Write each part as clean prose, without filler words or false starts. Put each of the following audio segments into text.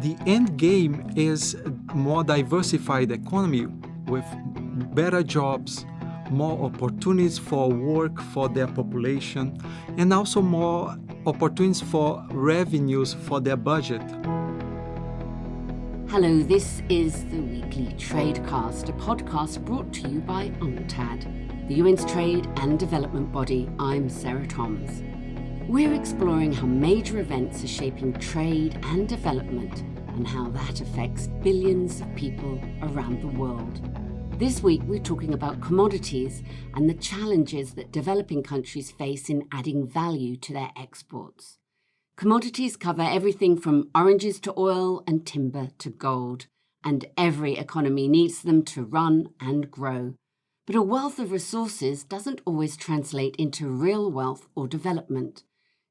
The end game is a more diversified economy with better jobs, more opportunities for work for their population, and also more opportunities for revenues for their budget. Hello, this is the Weekly Tradecast, a podcast brought to you by UNCTAD, the UN's trade and development body. I'm Sarah Toms. We're exploring how major events are shaping trade and development and how that affects billions of people around the world. This week, we're talking about commodities and the challenges that developing countries face in adding value to their exports. Commodities cover everything from oranges to oil and timber to gold, and every economy needs them to run and grow. But a wealth of resources doesn't always translate into real wealth or development.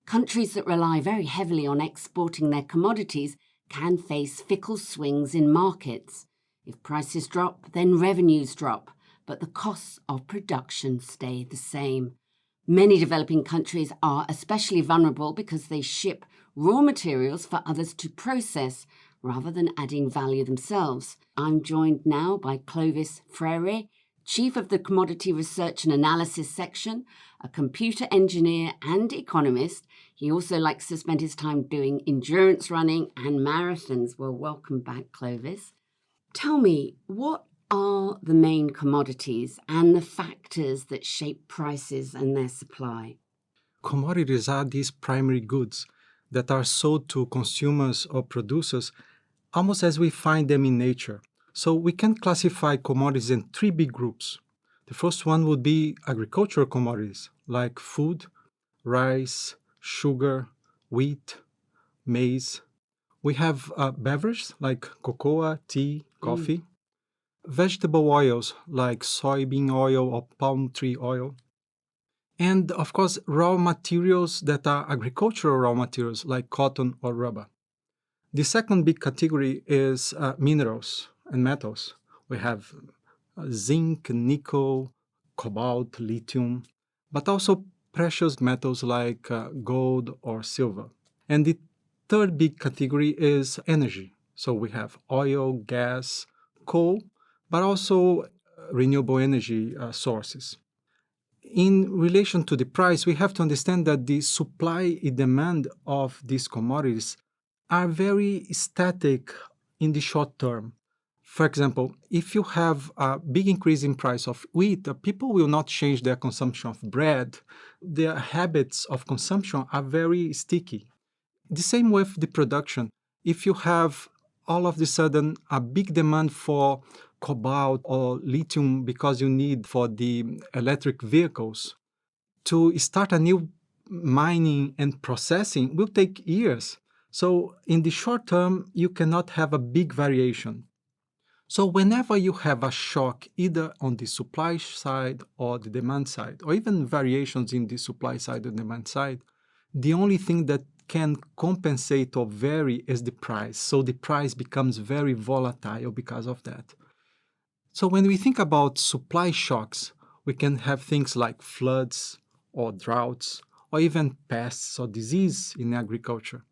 Countries that rely very heavily on exporting their commodities can face fickle swings in markets. If prices drop, then revenues drop, but the costs of production stay the same. Many developing countries are especially vulnerable because they ship raw materials for others to process rather than adding value themselves. I'm joined now by Clovis Freire, Chief of the Commodity Research and Analysis section, a computer engineer and economist. He also likes to spend his time doing endurance running and marathons. Well, welcome back, Clovis. Tell me, what are the main commodities and the factors that shape prices and their supply? Commodities are these primary goods that are sold to consumers or producers almost as we find them in nature. So we can classify commodities in three big groups. The first one would be agricultural commodities like food, rice, sugar, wheat, maize. We have beverages like cocoa, tea, coffee. Vegetable oils like soybean oil or palm tree oil. And of course, raw materials that are agricultural raw materials like cotton or rubber. The second big category is minerals and metals. We have zinc, nickel, cobalt, lithium, but also precious metals like gold or silver. And the third big category is energy. So we have oil, gas, coal, but also renewable energy sources. In relation to the price, we have to understand that the supply and demand of these commodities are very static in the short term. For example, if you have a big increase in price of wheat, people will not change their consumption of bread. Their habits of consumption are very sticky. The same with the production. If you have all of a sudden a big demand for cobalt or lithium because you need for the electric vehicles, to start a new mining and processing will take years. So in the short term, you cannot have a big variation. So whenever you have a shock, either on the supply side or the demand side, or even variations in the supply side and demand side, the only thing that can compensate or vary is the price. So the price becomes very volatile because of that. So when we think about supply shocks, we can have things like floods or droughts, or even pests or disease in agriculture.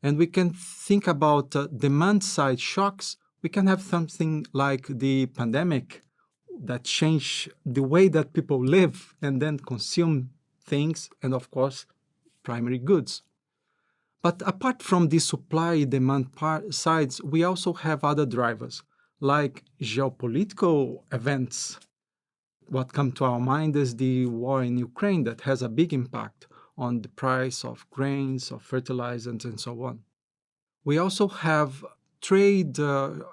And we can think about demand-side shocks. We can have something like the pandemic that changed the way that people live and then consume things, and of course, primary goods. But apart from the supply-demand sides, we also have other drivers, like geopolitical events. What comes to our mind is the war in Ukraine that has a big impact on the price of grains, of fertilizers, and so on. We also have trade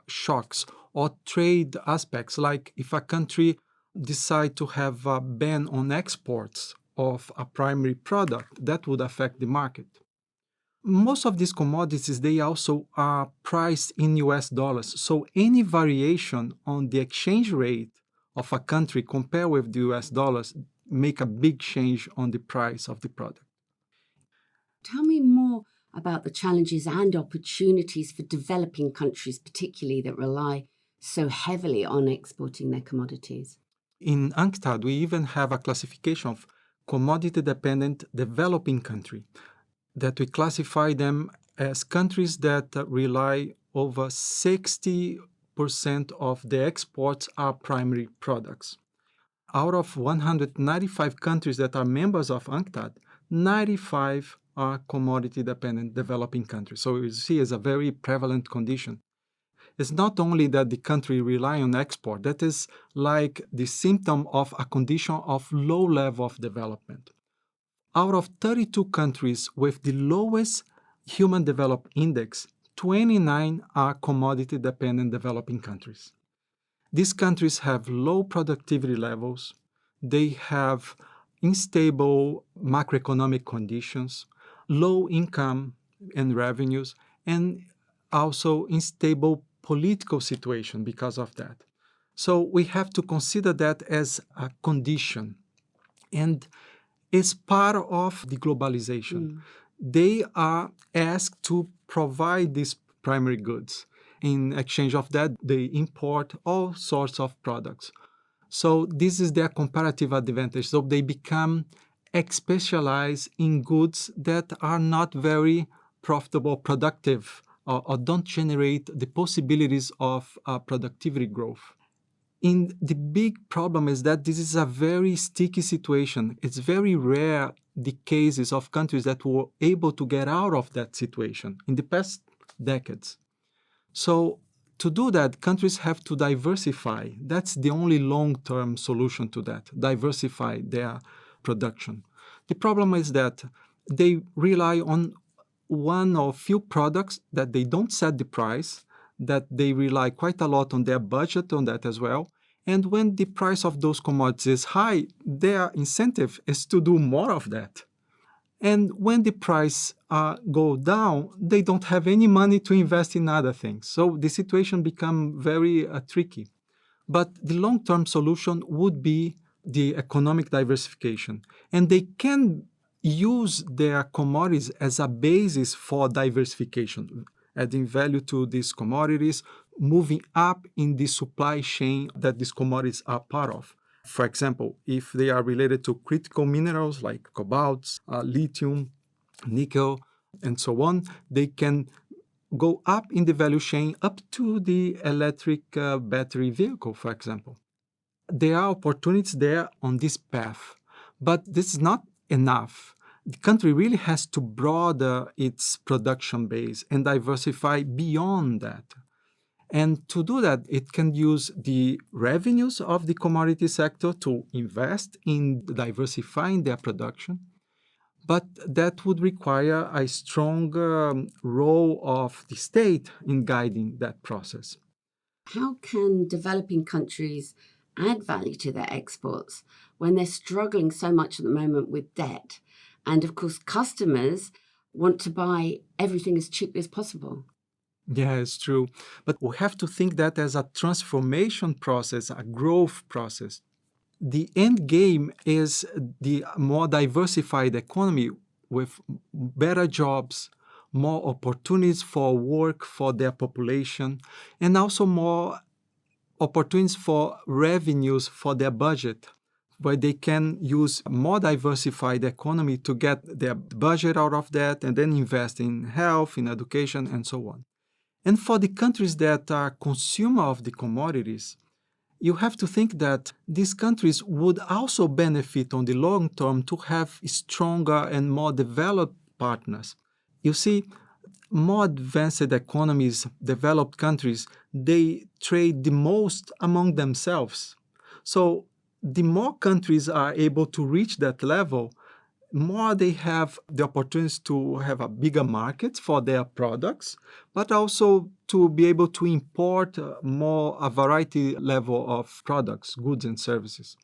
shocks or trade aspects, like if a country decides to have a ban on exports of a primary product, that would affect the market. Most of these commodities, they also are priced in US dollars. So any variation on the exchange rate of a country compared with the US dollars make a big change on the price of the product. Tell me more about the challenges and opportunities for developing countries, particularly that rely so heavily on exporting their commodities. In UNCTAD, we even have a classification of commodity-dependent developing country, that we classify them as countries that rely over 60% of the exports are primary products. Out of 195 countries that are members of UNCTAD, 95 are commodity-dependent developing countries. So you see, it's a very prevalent condition. It's not only that the country rely on export, that is like the symptom of a condition of low level of development. Out of 32 countries with the lowest Human Development Index, 29 are commodity-dependent developing countries. These countries have low productivity levels, they have unstable macroeconomic conditions, low income and revenues, and also unstable political situation because of that. So we have to consider that as a condition. And it's part of the globalization. They are asked to provide these primary goods. In exchange of that, they import all sorts of products. So this is their comparative advantage. So they become specialized in goods that are not very profitable, productive, or don't generate the possibilities of productivity growth. And the big problem is that this is a very sticky situation. It's very rare the cases of countries that were able to get out of that situation in the past decades. So to do that, countries have to diversify. That's the only long-term solution to that, diversify their production. The problem is that they rely on one or few products that they don't set the price, that they rely quite a lot on their budget on that as well. And when the price of those commodities is high, their incentive is to do more of that. And when the price go down, they don't have any money to invest in other things. So the situation become very tricky. But the long-term solution would be the economic diversification. And they can use their commodities as a basis for diversification, adding value to these commodities, moving up in the supply chain that these commodities are part of. For example, if they are related to critical minerals like cobalt, lithium, nickel, and so on, they can go up in the value chain up to the electric battery vehicle, for example. There are opportunities there on this path, but this is not enough. The country really has to broaden its production base and diversify beyond that. And to do that, it can use the revenues of the commodity sector to invest in diversifying their production. But that would require a strong role of the state in guiding that process. How can developing countries add value to their exports when they're struggling so much at the moment with debt? And of course, customers want to buy everything as cheaply as possible. Yeah, it's true. But we have to think that as a transformation process, a growth process. The end game is the more diversified economy with better jobs, more opportunities for work for their population, and also more opportunities for revenues for their budget, where they can use more diversified economy to get their budget out of that and then invest in health, in education, and so on. And for the countries that are consumer of the commodities, you have to think that these countries would also benefit on the long term to have stronger and more developed partners. You see, more advanced economies, developed countries, they trade the most among themselves. So the more countries are able to reach that level, more they have the opportunities to have a bigger market for their products, but also to be able to import a variety level of products, goods and services.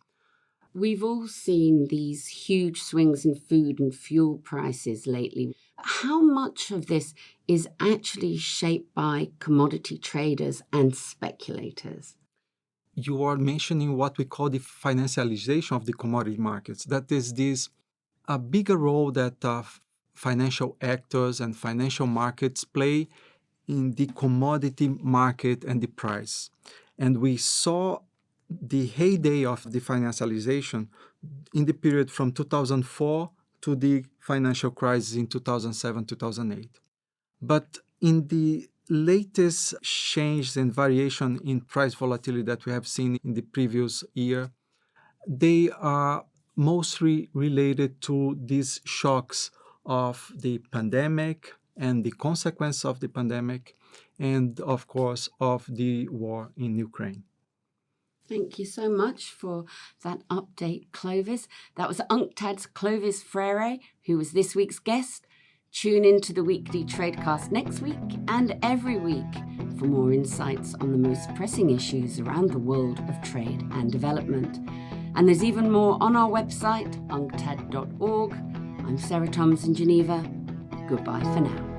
We've all seen these huge swings in food and fuel prices lately. How much of this is actually shaped by commodity traders and speculators? You are mentioning what we call the financialization of the commodity markets. That is this a bigger role that financial actors and financial markets play in the commodity market and the price. And we saw the heyday of the financialization in the period from 2004 to the financial crisis in 2007, 2008. But in the latest change and variation in price volatility that we have seen in the previous year, they are mostly related to these shocks of the pandemic and the consequence of the pandemic, and of course of the war in Ukraine. Thank you so much for that update, Clovis. That was UNCTAD's Clovis Freire, who was this week's guest. Tune in to the Weekly Tradecast next week and every week for more insights on the most pressing issues around the world of trade and development. And there's even more on our website, unctad.org. I'm Sarah Toms in Geneva. Goodbye for now.